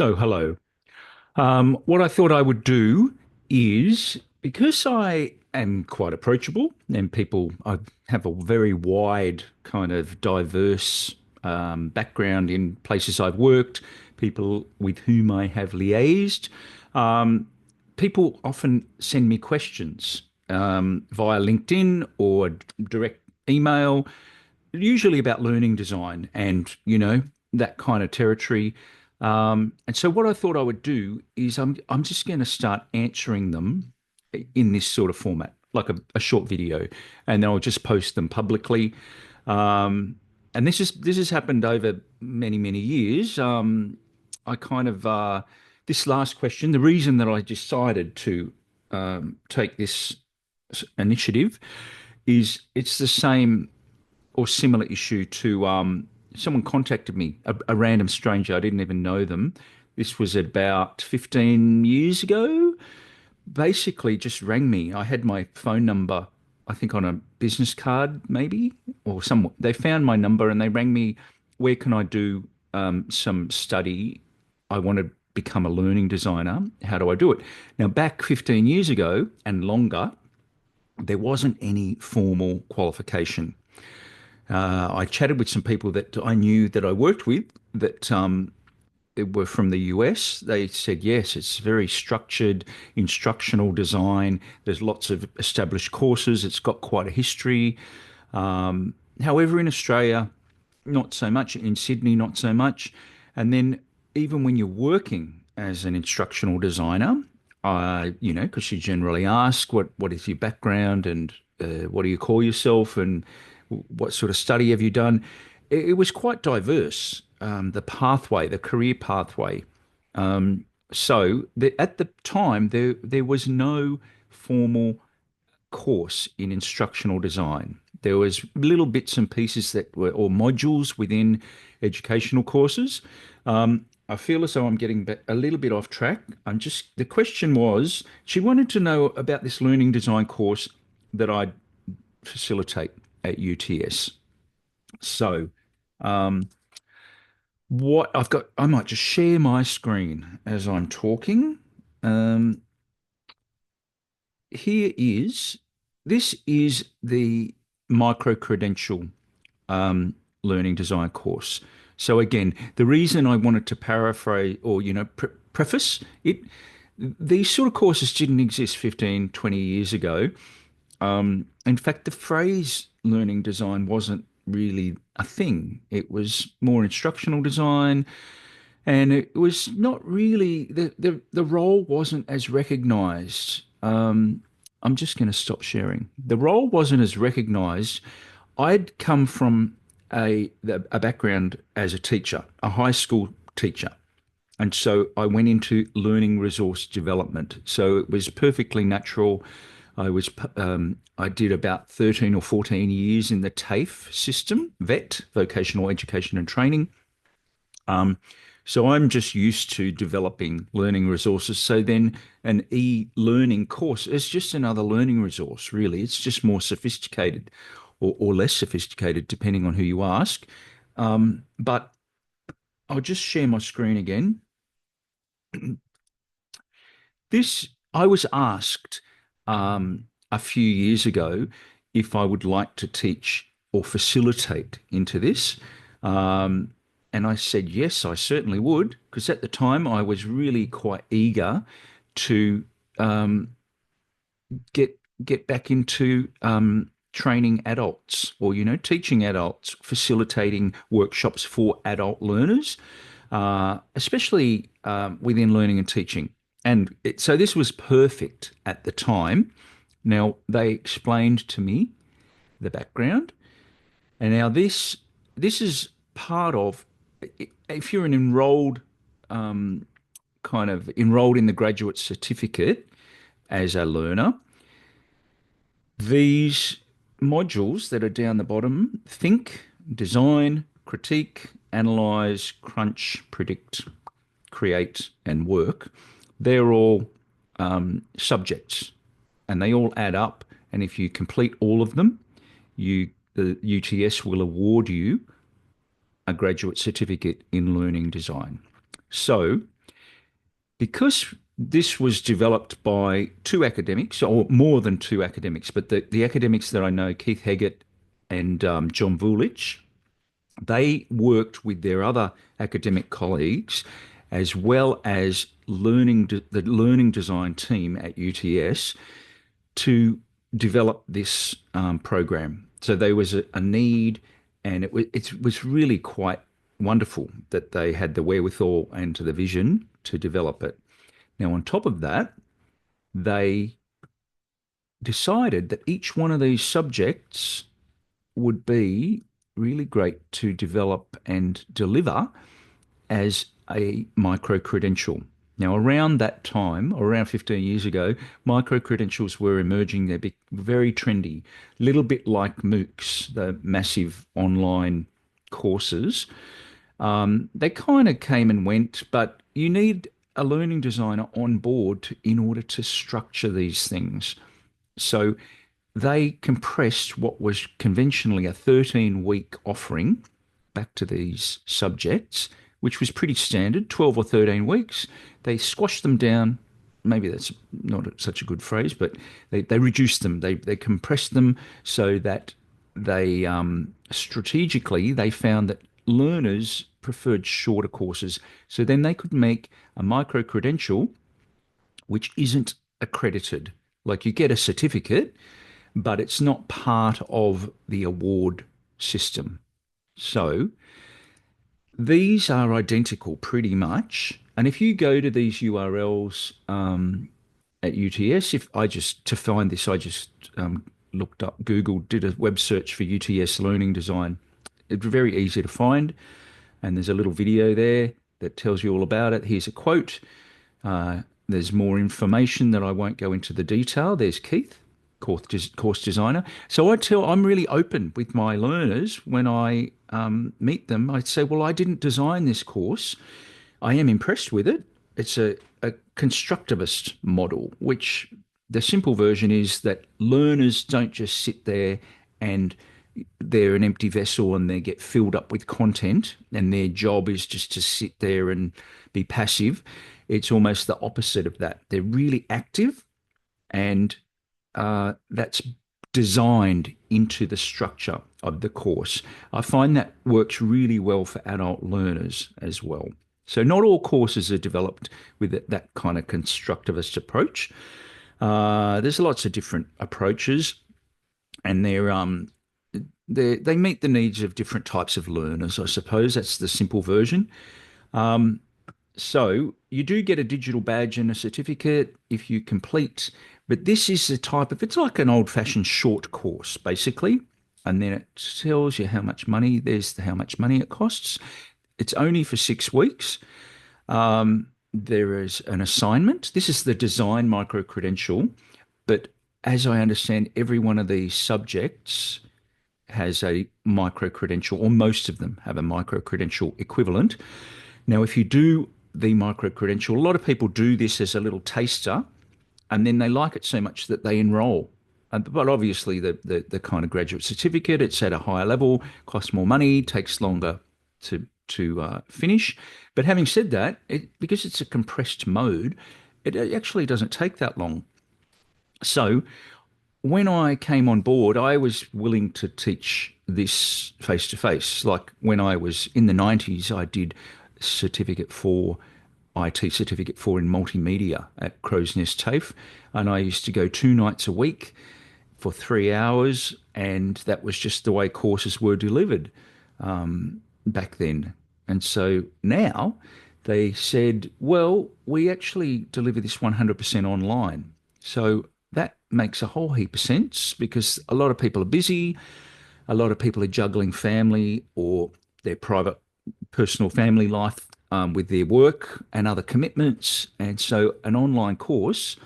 So, hello. What I thought I would do is because I am quite approachable and I have a very wide kind of diverse background in places I've worked, people with whom I have liaised. Um, People often send me questions via LinkedIn or direct email, usually about learning design and, that kind of territory. And so what I thought I would do is I'm just going to start answering them in this sort of format, like a short video, and then I'll just post them publicly. Um, and this has happened over many years. I kind of This last question, the reason that I decided to take this initiative is it's the same or similar issue to someone contacted me, a random stranger. I didn't even know them. This was about 15 years ago. Basically, just rang me. I had my phone number, I think, on a business card, maybe, or some. They found my number and they rang me. Where can I do some study? I want to become a learning designer. How do I do it? Now, back 15 years ago and longer, there wasn't any formal qualification. I chatted with some people that I knew that I worked with that were from the US. They said, yes, it's very structured, instructional design. There's lots of established courses. It's got quite a history. However, in Australia, not so much. In Sydney, not so much. And then even when you're working as an instructional designer, because you generally ask, what is your background and what do you call yourself and what sort of study have you done? It was quite diverse, the pathway, the career pathway. At the time, there was no formal course in instructional design. There was little bits and pieces that were or modules within educational courses. I feel as though I'm getting a little bit off track. The question was, she wanted to know about this learning design course that I facilitate at UTS. So, what I've got, I might just share my screen as I'm talking. Um, here is, this is the micro credential um, learning design course. So again, the reason I wanted to paraphrase or, preface it, these sort of courses didn't exist 15, 20 years ago. In fact, the phrase learning design wasn't really a thing. It was more instructional design, and it was not really the role wasn't as recognized. I'm just going to stop sharing. The role wasn't as recognized. I'd come from a background as a teacher, a high school teacher. And so I went into learning resource development. So it was perfectly natural. I did about 13 or 14 years in the TAFE system, VET, Vocational Education and Training. Um, so I'm just used to developing learning resources. So then an e-learning course is just another learning resource, really. It's just more sophisticated or less sophisticated, depending on who you ask. But I'll just share my screen again. I was asked a few years ago if I would like to teach or facilitate into this. Um, and I said, yes, I certainly would, because at the time I was really quite eager to get get back into training adults or, teaching adults, facilitating workshops for adult learners, especially within learning and teaching. So this was perfect at the time. Now, they explained to me the background, and now this is part of if you're an kind of enrolled in the graduate certificate as a learner, these modules that are down the bottom: think, design, critique, analyze, crunch, predict, create, and work. They're all subjects, and they all add up. And if you complete all of them, the UTS will award you a graduate certificate in learning design. So Because this was developed by two academics, or more than two academics, but the academics that I know, Keith Heggett and John Vulich, they worked with their other academic colleagues as well as the learning design team at UTS to develop this program. So there was a need, and it was really quite wonderful that they had the wherewithal and the vision to develop it. Now, on top of that, they decided that each one of these subjects would be really great to develop and deliver as a micro credential. Now, around that time, around 15 years ago, micro credentials were emerging. They're very trendy, a little bit like MOOCs, the massive online courses. They kind of came and went, but you need a learning designer on board in order to structure these things. So they compressed what was conventionally a 13-week offering back to these subjects, which was pretty standard, 12 or 13 weeks. They squashed them down. Maybe that's not such a good phrase, but they reduced them. They compressed them so that they strategically they found that learners preferred shorter courses. So then they could make a micro credential which isn't accredited. Like you get a certificate, but it's not part of the award system. So these are identical pretty much. And if you go to these URLs at UTS, if I just, to find this, I just looked up, Google, did a web search for UTS learning design. It's very easy to find. And there's a little video there that tells you all about it. Here's a quote. There's more information that I won't go into the detail. There's Keith, course designer. So I'm really open with my learners when I meet them. I say, well, I didn't design this course. I am impressed with it. It's a constructivist model, which the simple version is that learners don't just sit there and they're an empty vessel and they get filled up with content and their job is just to sit there and be passive. It's almost the opposite of that. They're really active, and that's designed into the structure of the course. I find that works really well for adult learners as well. So not all courses are developed with that kind of constructivist approach. There's lots of different approaches, and they meet the needs of different types of learners. I suppose that's the simple version. So you do get a digital badge and a certificate if you complete, but this is the type of, it's like an old-fashioned short course, basically. And then it tells you how much money, how much money it costs. It's only for 6 weeks. There is an assignment. This is the design micro credential, but as I understand, every one of these subjects has a micro credential, or most of them have a micro credential equivalent. Now, if you do the micro credential, a lot of people do this as a little taster, and then they like it so much that they enroll. But obviously, the kind of graduate certificate, it's at a higher level, costs more money, takes longer to finish. But having said that, because it's a compressed mode, it actually doesn't take that long. So when I came on board, I was willing to teach this face to face. Like when I was in the 90s, I did certificate for IT certificate for in multimedia at Crow's Nest TAFE, and I used to go 2 nights a week for 3 hours, and that was just the way courses were delivered back then. And so now they said, well, we actually deliver this 100% online. So that makes a whole heap of sense because a lot of people are busy, a lot of people are juggling family or their private personal family life with their work and other commitments. And so an online course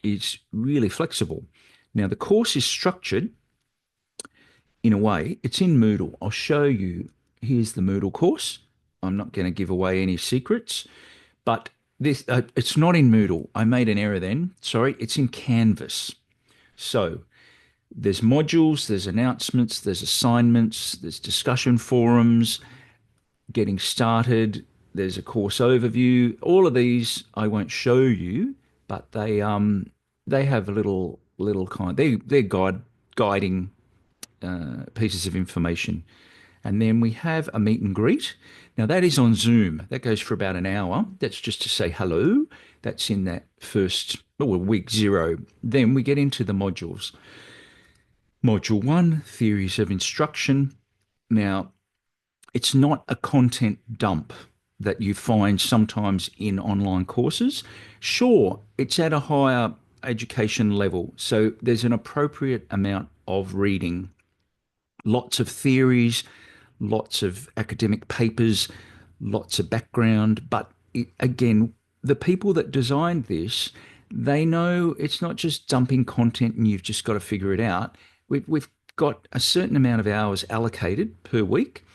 is really flexible. Now, the course is structured in a way, it's in Moodle. I'll show you. Here's the Moodle course. I'm not going to give away any secrets, but this it's not in Moodle. I made an error then. Sorry, it's in Canvas. So there's modules, there's announcements, there's assignments, there's discussion forums, getting started. There's a course overview. All of these I won't show you, but they have a little kind. They're guiding pieces of information. And then we have a meet and greet. Now that is on Zoom. That goes for about an hour. That's just to say hello. That's in that first, well, week zero. Then we get into the modules. Module one, theories of instruction. Now, it's not a content dump that you find sometimes in online courses. Sure, it's at a higher education level, so there's an appropriate amount of reading, lots of theories, lots of academic papers, lots of background. But again, the people that designed this, they know it's not just dumping content and you've just got to figure it out. We've got a certain amount of hours allocated per week,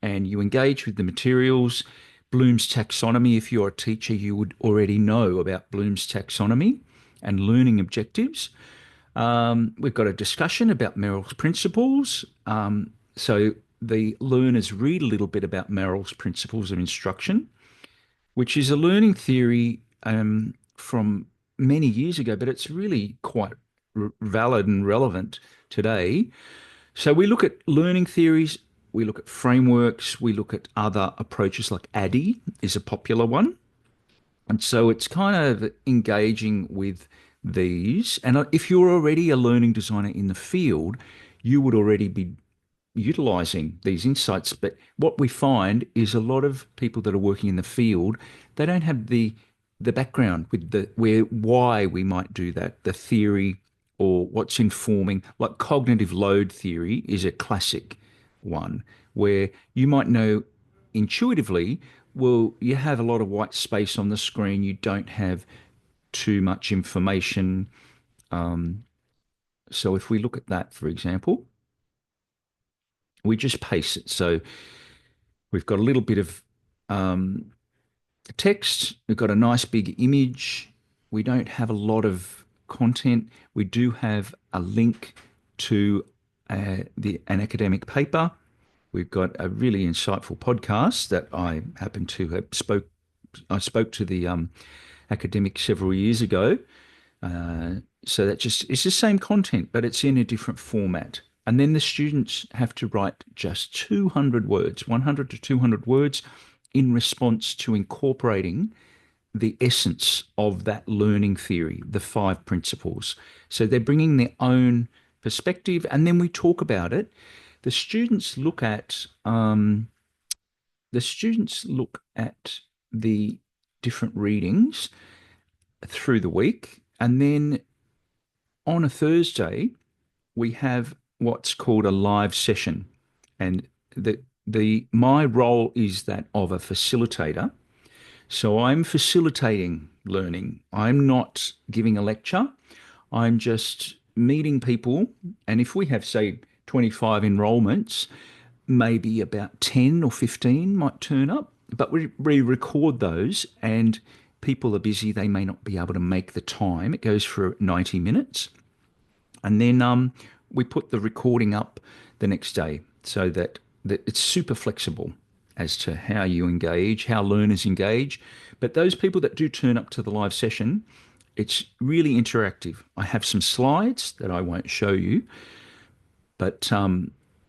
and you engage with the materials. Bloom's taxonomy, if you're a teacher, you would already know about Bloom's taxonomy and learning objectives. We've got a discussion about Merrill's principles. So the learners read a little bit about Merrill's principles of instruction, which is a learning theory from many years ago, but it's really quite valid and relevant today. So we look at learning theories, we look at frameworks, we look at other approaches like ADDIE is a popular one. And so it's kind of engaging with these. And if you're already a learning designer in the field, you would already be utilizing these insights. But what we find is a lot of people that are working in the field, they don't have the background with the where why we might do that, the theory or what's informing. Like cognitive load theory is a classic one where you might know intuitively, well, you have a lot of white space on the screen, you don't have too much information. So if we look at that, for example, we just paste it. So we've got a little bit of text, we've got a nice big image. We don't have a lot of content. We do have a link to an academic paper. We've got a really insightful podcast that I happen to have I spoke to the academic several years ago. So that just it's the same content, but it's in a different format. And then the students have to write just 200 words, 100 to 200 words in response to incorporating the essence of that learning theory, the five principles. So they're bringing their own perspective, and then we talk about it. The students look at the different readings through the week, and then on a Thursday we have what's called a live session, and the my role is that of a facilitator. So I'm facilitating learning. I'm not giving a lecture. I'm just meeting people, and if we have say 25 enrollments, maybe about 10 or 15 might turn up, but we record those, and people are busy. They may not be able to make the time. It goes for 90 minutes. And then we put the recording up the next day so that it's super flexible as to how you engage, how learners engage. But those people that do turn up to the live session, it's really interactive. I have some slides that I won't show you, but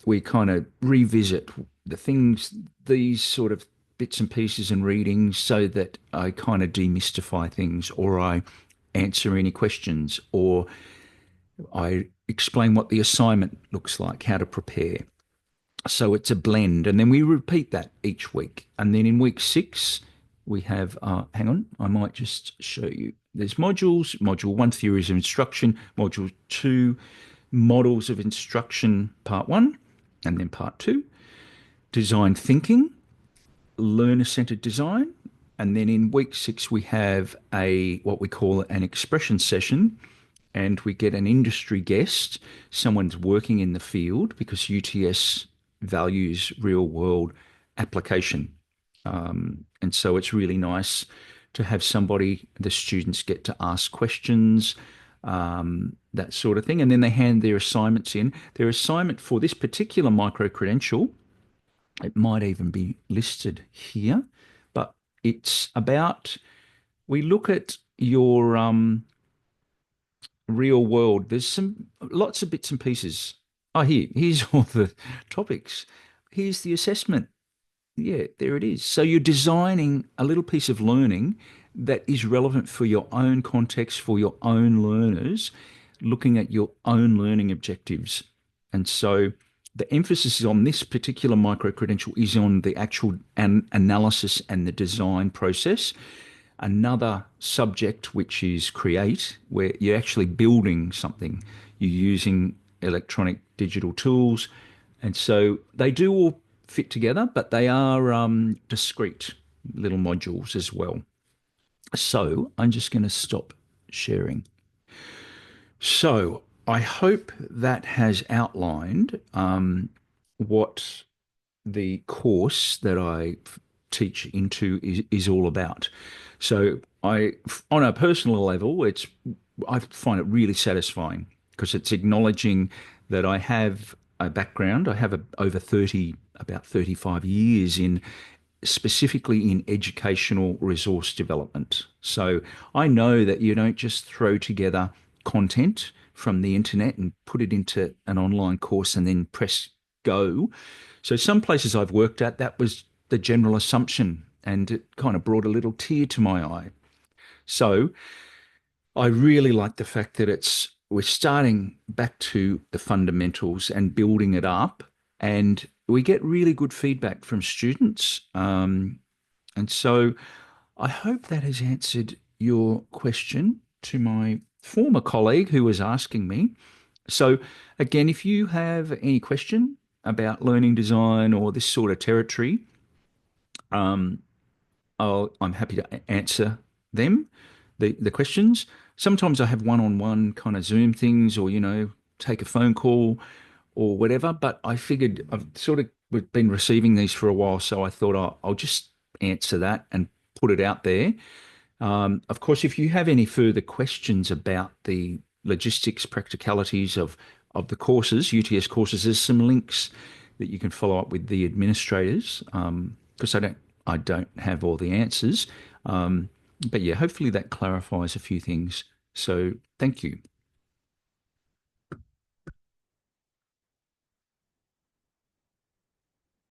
we kind of revisit the things, these sort of bits and pieces and readings, so that I kind of demystify things, or I answer any questions, or I explain what the assignment looks like, how to prepare. So it's a blend, and then we repeat that each week. And then in week six, we have, hang on, I might just show you. There's modules, module one, theories of instruction, module two, models of instruction, part one, and then part two, design thinking, learner-centered design. And then in week six, we have what we call an expression session, and we get an industry guest, someone's working in the field, because UTS values real world application. And so it's really nice to have somebody, the students get to ask questions, that sort of thing. And then they hand their assignments in. Their assignment for this particular micro credential, it might even be listed here, but It's about we look at your real world. There's some lots of bits and pieces. Oh, here's all the topics. Here's the assessment. Yeah, there it is. So you're designing a little piece of learning that is relevant for your own context, for your own learners, looking at your own learning objectives. And so the emphasis on this particular micro credential is on the actual analysis and the design process. Another subject, which is create, where you're actually building something, you're using electronic digital tools. And so they do all fit together, but they are discrete little modules as well. So I'm just going to stop sharing. So I hope that has outlined what the course that I teach into is all about. So on a personal level, I find it really satisfying because it's acknowledging that I have a background. I have about 35 years in specifically in educational resource development. So I know that you don't just throw together content from the internet and put it into an online course and then press go. So some places I've worked at, that was the general assumption, and it kind of brought a little tear to my eye. So I really like the fact that we're starting back to the fundamentals and building it up, and we get really good feedback from students. And so I hope that has answered your question to my former colleague who was asking me. So, again, if you have any question about learning design or this sort of territory, um, I'm happy to answer them, the questions. Sometimes I have one-on-one kind of Zoom things, or take a phone call or whatever. But I figured I've sort of been receiving these for a while, so I thought I'll just answer that and put it out there. Of course, if you have any further questions about the logistics, practicalities of the courses, UTS courses, there's some links that you can follow up with the administrators because I don't have all the answers. But yeah, hopefully that clarifies a few things. So thank you.